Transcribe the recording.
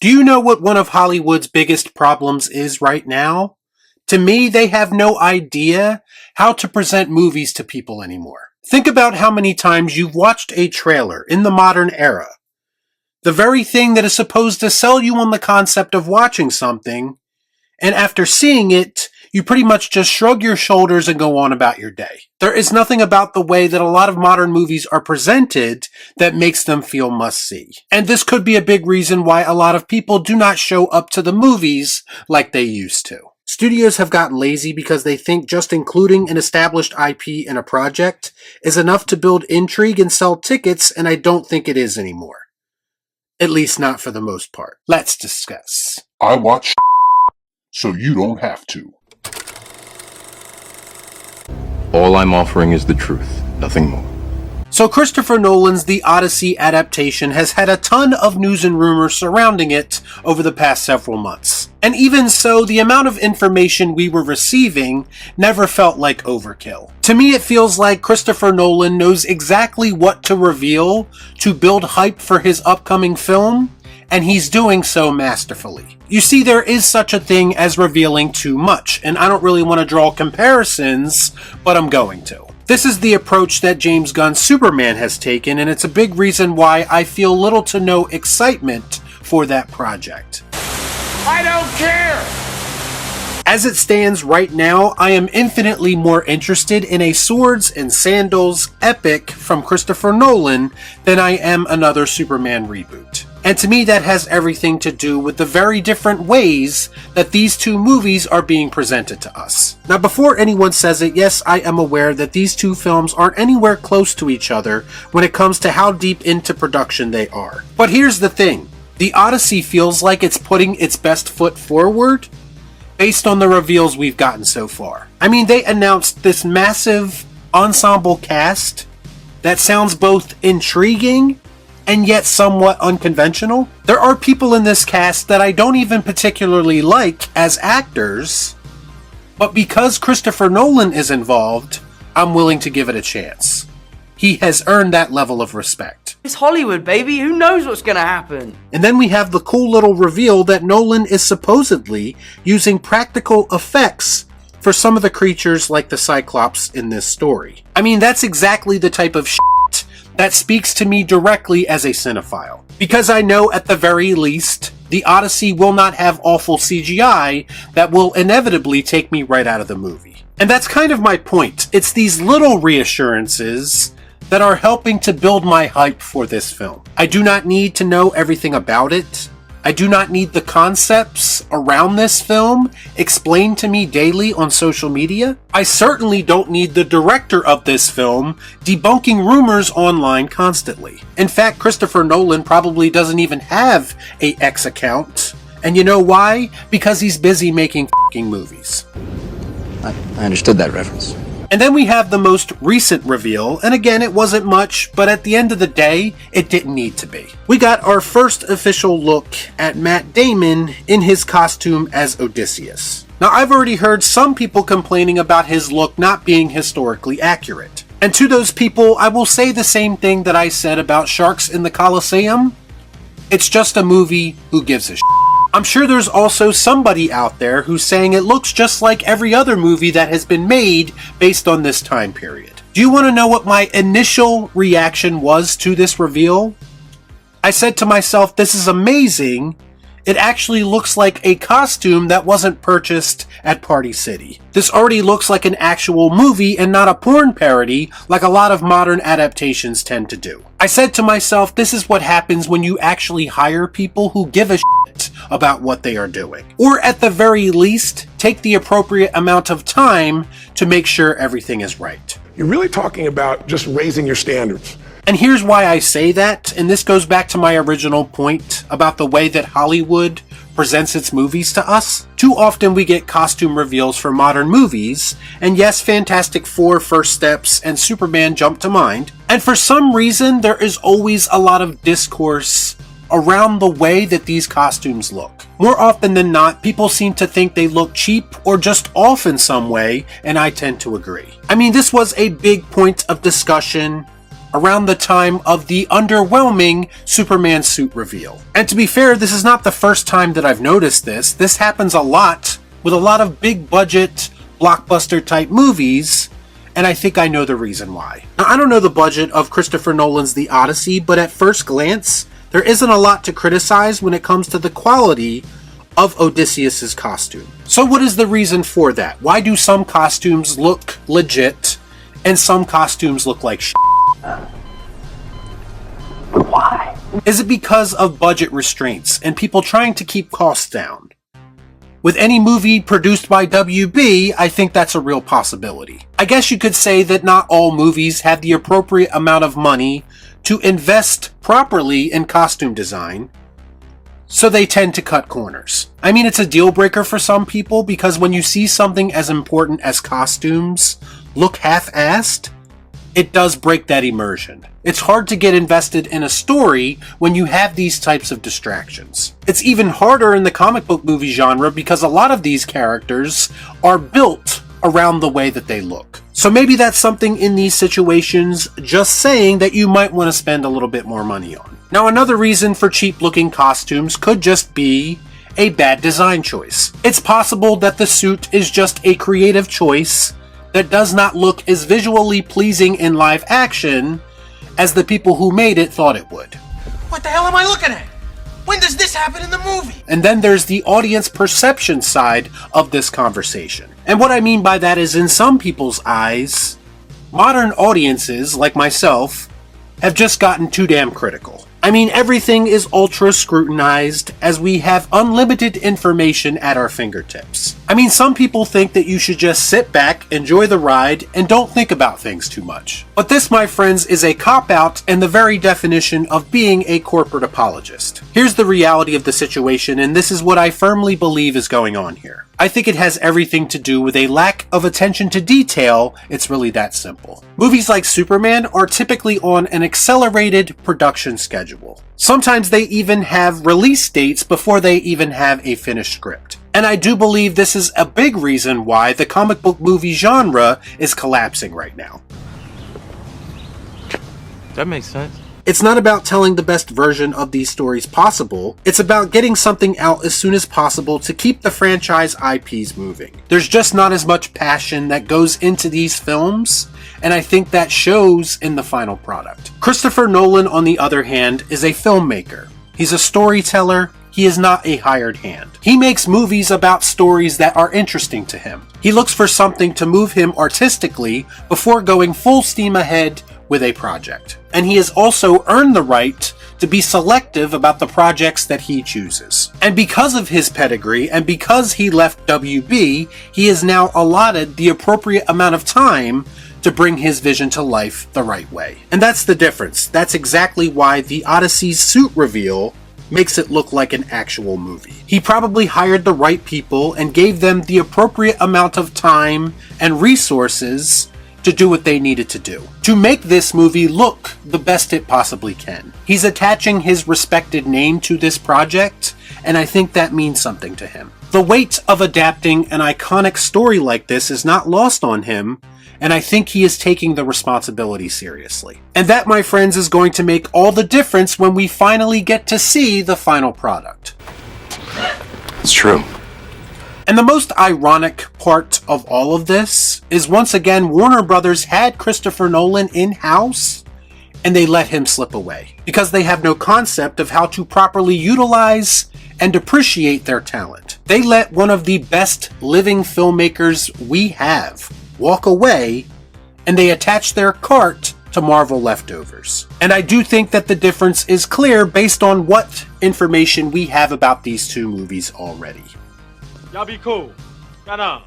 Do you know what one of Hollywood's biggest problems is right now? To me, they have no idea how to present movies to people anymore. Think about how many times you've watched a trailer in the modern era. The very thing that is supposed to sell you on the concept of watching something, and after seeing it, you pretty much just shrug your shoulders and go on about your day. There is nothing about the way that a lot of modern movies are presented that makes them feel must-see. And this could be a big reason why a lot of people do not show up to the movies like they used to. Studios have gotten lazy because they think just including an established IP in a project is enough to build intrigue and sell tickets, and I don't think it is anymore. At least not for the most part. Let's discuss. I watch so you don't have to. All I'm offering is the truth, nothing more. So Christopher Nolan's The Odyssey adaptation has had a ton of news and rumors surrounding it over the past several months. And even so, the amount of information we were receiving never felt like overkill. To me, it feels like Christopher Nolan knows exactly what to reveal to build hype for his upcoming film, and he's doing so masterfully. You see, there is such a thing as revealing too much, and I don't really want to draw comparisons, but I'm going to. This is the approach that James Gunn's Superman has taken, and it's a big reason why I feel little to no excitement for that project. I don't care! As it stands right now, I am infinitely more interested in a swords and sandals epic from Christopher Nolan than I am another Superman reboot. And to me, that has everything to do with the very different ways that these two movies are being presented to us. Now, before anyone says it, yes, I am aware that these two films aren't anywhere close to each other when it comes to how deep into production they are. But here's the thing. The Odyssey feels like it's putting its best foot forward based on the reveals we've gotten so far. I mean, they announced this massive ensemble cast that sounds both intriguing and yet somewhat unconventional. There are people in this cast that I don't even particularly like as actors, but because Christopher Nolan is involved, I'm willing to give it a chance. He has earned that level of respect. It's Hollywood, baby. Who knows what's gonna happen? And then we have the cool little reveal that Nolan is supposedly using practical effects for some of the creatures like the Cyclops in this story. I mean, that's exactly the type of shit that speaks to me directly as a cinephile. Because I know at the very least, the Odyssey will not have awful CGI that will inevitably take me right out of the movie. And that's kind of my point. It's these little reassurances that are helping to build my hype for this film. I do not need to know everything about it. I do not need the concepts around this film explained to me daily on social media. I certainly don't need the director of this film debunking rumors online constantly. In fact, Christopher Nolan probably doesn't even have a X account. And you know why? Because he's busy making f***ing movies. I understood that reference. And then we have the most recent reveal, and again, it wasn't much, but at the end of the day, it didn't need to be. We got our first official look at Matt Damon in his costume as Odysseus. Now, I've already heard some people complaining about his look not being historically accurate. And to those people, I will say the same thing that I said about Sharks in the Colosseum. It's just a movie, who gives a shit. I'm sure there's also somebody out there who's saying it looks just like every other movie that has been made based on this time period. Do you want to know what my initial reaction was to this reveal? I said to myself, this is amazing. It actually looks like a costume that wasn't purchased at Party City. This already looks like an actual movie and not a porn parody like a lot of modern adaptations tend to do. I said to myself, this is what happens when you actually hire people who give a shit about what they are doing. Or at the very least, take the appropriate amount of time to make sure everything is right. You're really talking about just raising your standards. And here's why I say that, and this goes back to my original point about the way that Hollywood presents its movies to us. Too often we get costume reveals for modern movies, and yes, Fantastic Four, First Steps, and Superman jump to mind. And for some reason, there is always a lot of discourse around the way that these costumes look. More often than not, people seem to think they look cheap or just off in some way, and I tend to agree. I mean, this was a big point of discussion around the time of the underwhelming Superman suit reveal. And to be fair, this is not the first time that I've noticed this. This happens a lot with a lot of big budget, blockbuster type movies, and I think I know the reason why. Now, I don't know the budget of Christopher Nolan's The Odyssey, but at first glance, there isn't a lot to criticize when it comes to the quality of Odysseus's costume. So what is the reason for that? Why do some costumes look legit and some costumes look like shit? Why? Is it because of budget restraints and people trying to keep costs down? With any movie produced by WB, I think that's a real possibility. I guess you could say that not all movies have the appropriate amount of money to invest properly in costume design, so they tend to cut corners. I mean, it's a deal breaker for some people because when you see something as important as costumes look half-assed, it does break that immersion. It's hard to get invested in a story when you have these types of distractions. It's even harder in the comic book movie genre because a lot of these characters are built around the way that they look. So maybe that's something in these situations, just saying, that you might want to spend a little bit more money on. Now, another reason for cheap looking costumes could just be a bad design choice. It's possible that the suit is just a creative choice that does not look as visually pleasing in live action as the people who made it thought it would. What the hell am I looking at? When does this happen in the movie? And then there's the audience perception side of this conversation. And what I mean by that is, in some people's eyes, modern audiences, like myself, have just gotten too damn critical. I mean, everything is ultra scrutinized as we have unlimited information at our fingertips. I mean, some people think that you should just sit back, enjoy the ride, and don't think about things too much. But this, my friends, is a cop-out and the very definition of being a corporate apologist. Here's the reality of the situation, and this is what I firmly believe is going on here. I think it has everything to do with a lack of attention to detail. It's really that simple. Movies like Superman are typically on an accelerated production schedule. Sometimes they even have release dates before they even have a finished script. And I do believe this is a big reason why the comic book movie genre is collapsing right now. That makes sense. It's not about telling the best version of these stories possible, it's about getting something out as soon as possible to keep the franchise IPs moving. There's just not as much passion that goes into these films, and I think that shows in the final product. Christopher Nolan, on the other hand, is a filmmaker. He's a storyteller. He is not a hired hand. He makes movies about stories that are interesting to him. He looks for something to move him artistically before going full steam ahead with a project. And he has also earned the right to be selective about the projects that he chooses. And because of his pedigree, and because he left WB, he is now allotted the appropriate amount of time to bring his vision to life the right way. And that's the difference. That's exactly why the Odyssey's suit reveal makes it look like an actual movie. He probably hired the right people and gave them the appropriate amount of time and resources to do what they needed to do to make this movie look the best it possibly can. He's attaching his respected name to this project, and I think that means something to him. The weight of adapting an iconic story like this is not lost on him, and I think he is taking the responsibility seriously. And that, my friends, is going to make all the difference when we finally get to see the final product. It's true. And the most ironic part of all of this is, once again, Warner Brothers had Christopher Nolan in-house and they let him slip away because they have no concept of how to properly utilize and appreciate their talent. They let one of the best living filmmakers we have walk away, and they attach their cart to Marvel leftovers. And I do think that the difference is clear based on what information we have about these two movies already. Y'all be cool. Got on.